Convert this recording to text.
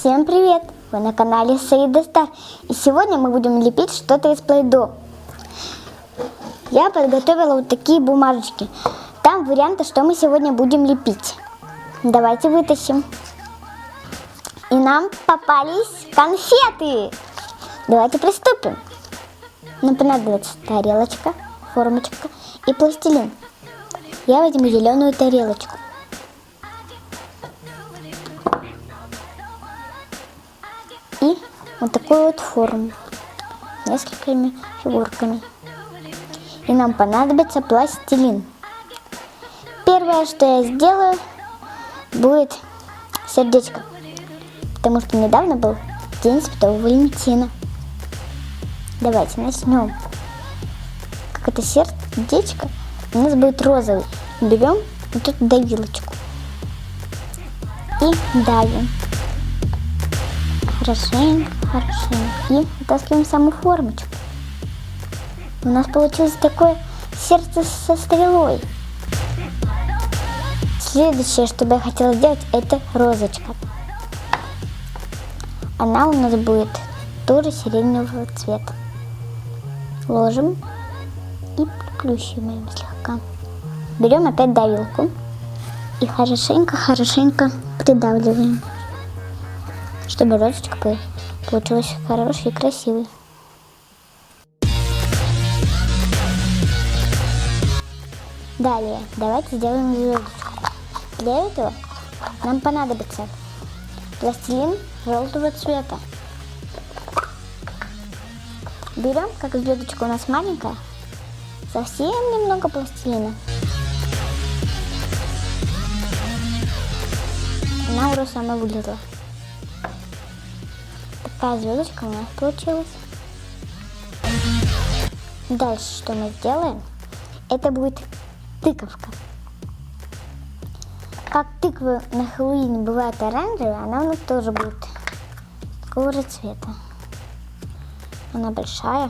Всем привет! Вы на канале Саида Стар, и сегодня мы будем лепить что-то из плей-доh. Я подготовила вот такие бумажечки. Там варианты, что мы сегодня будем лепить. Давайте вытащим. И нам попались конфеты. Давайте приступим. Нам понадобится тарелочка, формочка и пластилин. Я возьму зеленую тарелочку. И вот такую вот форму с несколькими фигурками. И нам понадобится пластилин. Первое, что я сделаю, будет сердечко. Потому что недавно был День Святого Валентина. Давайте начнем. Как это сердечко у нас будет розовый. Берем вот эту давилочку и давим. Хорошенько. И вытаскиваем саму формочку. У нас получилось такое сердце со стрелой. Следующее, что бы я хотела сделать, это розочка. Она у нас будет тоже сиреневого цвета. Ложим и приплющиваем слегка. Берем опять давилку и хорошенько придавливаем, чтобы розочка получилась хорошей и красивой. Далее давайте сделаем звездочку. Для этого нам понадобится пластилин желтого цвета. Берем, как звездочка у нас маленькая, совсем немного пластилина. Она уже сама вылезла. Такая звездочка у нас получилась. Дальше, что мы сделаем, это будет тыковка. Как тыквы на Хэллоуине бывают оранжевые, она у нас тоже будет такого же цвета. Она большая,